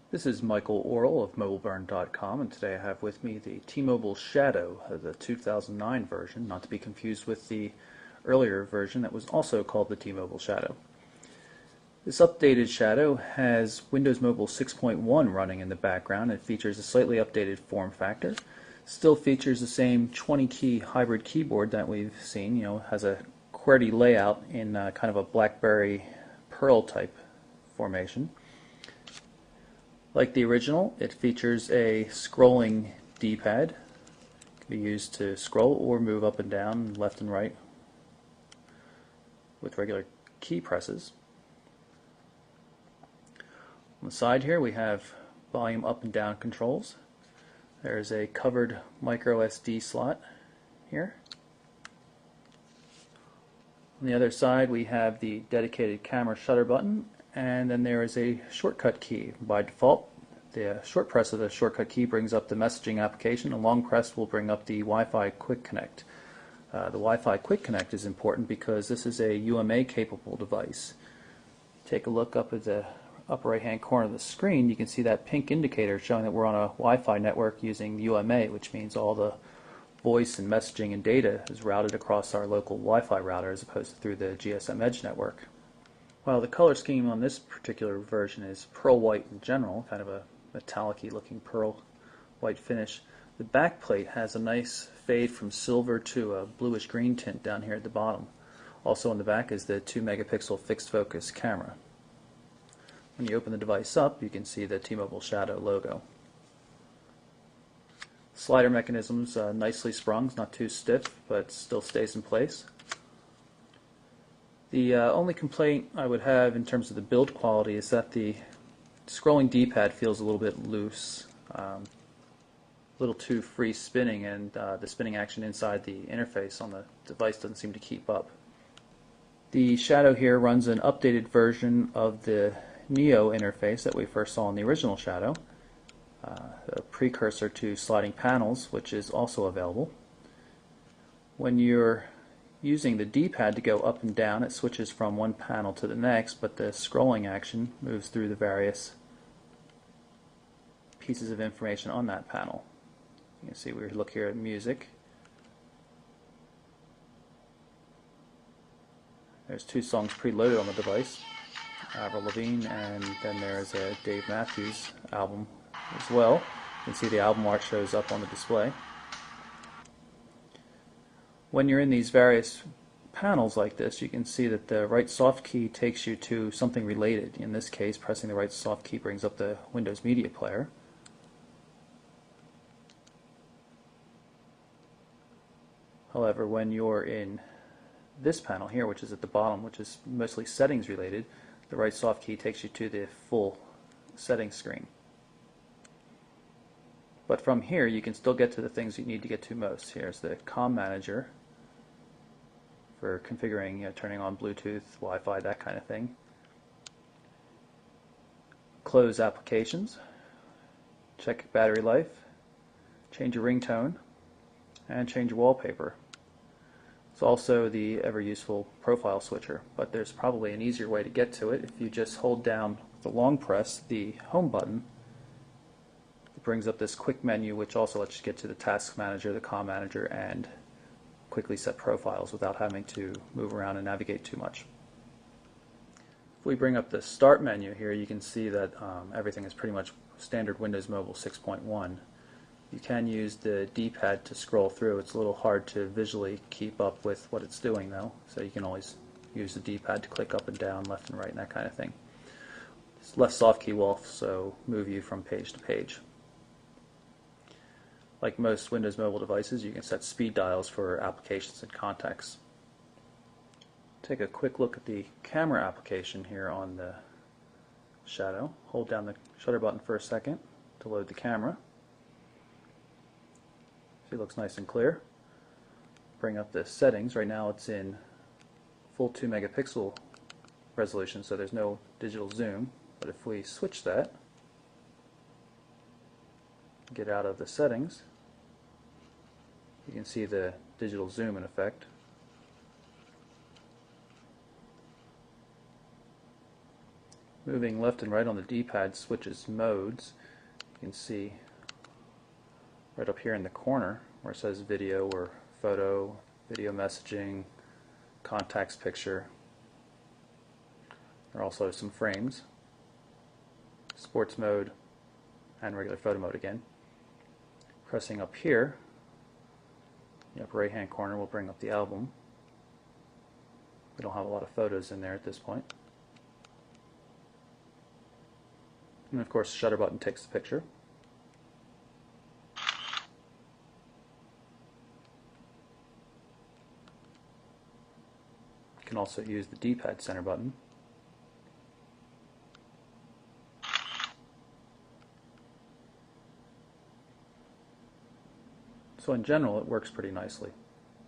This is Michael Orrell of MobileBurn.com, and today I have with me the T-Mobile Shadow, the 2009 version, not to be confused with the earlier version that was also called the T-Mobile Shadow. This updated Shadow has Windows Mobile 6.1 running in the background. It features a slightly updated form factor. Still features the same 20-key hybrid keyboard that we've seen. Has a QWERTY layout in kind of a BlackBerry Pearl type formation. Like the original, it features a scrolling D-pad. It can be used to scroll or move up and down, left and right with regular key presses. On the side here we have volume up and down controls. There's a covered micro SD slot here. On the other side we have the dedicated camera shutter button, and then there is a shortcut key. By default, the short press of the shortcut key brings up the messaging application. A long press will bring up the Wi-Fi Quick Connect. The Wi-Fi Quick Connect is important because this is a UMA capable device. Take a look up at the upper right hand corner of the screen. You can see that pink indicator showing that we're on a Wi-Fi network using UMA, which means all the voice and messaging and data is routed across our local Wi-Fi router as opposed to through the GSM Edge network. While the color scheme on this particular version is pearl white in general, kind of a metallic-y looking pearl white finish, the back plate has a nice fade from silver to a bluish green tint down here at the bottom. Also on the back is the 2 megapixel fixed focus camera. When you open the device up, you can see the T-Mobile Shadow logo. Slider mechanism's nicely sprung, it's not too stiff, but still stays in place. The only complaint I would have in terms of the build quality is that the scrolling D-pad feels a little bit loose, a little too free spinning, and the spinning action inside the interface on the device doesn't seem to keep up. The Shadow here runs an updated version of the Neo interface that we first saw in the original Shadow, a precursor to sliding panels, which is also available. When you're using the D-pad to go up and down, it switches from one panel to the next, but the scrolling action moves through the various pieces of information on that panel. You can see we look here at music. There's 2 songs preloaded on the device, Avril Lavigne, and then there's a Dave Matthews album as well. You can see the album art shows up on the display. When you're in these various panels like this, you can see that the right soft key takes you to something related. In this case, pressing the right soft key brings up the Windows Media Player. However, when you're in this panel here, which is at the bottom, which is mostly settings related, the right soft key takes you to the full settings screen. But from here you can still get to the things you need to get to most. Here's the COM Manager for configuring, turning on Bluetooth, Wi-Fi, that kind of thing. Close applications, check battery life, change your ringtone, and change your wallpaper. It's also the ever useful profile switcher, but there's probably an easier way to get to it. If you just hold down the long press, the home button, it brings up this quick menu, which also lets you get to the task manager, the COM manager, and quickly set profiles without having to move around and navigate too much. If we bring up the start menu here, you can see that everything is pretty much standard Windows Mobile 6.1. You can use the D-pad to scroll through. It's a little hard to visually keep up with what it's doing though, so you can always use the D-pad to click up and down, left and right, and that kind of thing. This left soft key will also move you from page to page. Like most Windows Mobile devices, you can set speed dials for applications and contacts. Take a quick look at the camera application here on the Shadow. Hold down the shutter button for a second to load the camera. See, it looks nice and clear. Bring up the settings. Right now it's in full 2 megapixel resolution, so there's no digital zoom. But if we switch that, get out of the settings, you can see the digital zoom in effect. Moving left and right on the D-pad switches modes. You can see right up here in the corner where it says video or photo, video messaging, contacts picture. There are also some frames, sports mode, and regular photo mode again. Pressing up here, the upper right hand corner will bring up the album. We don't have a lot of photos in there at this point. And of course the shutter button takes the picture. You can also use the D-pad center button. So in general, it works pretty nicely.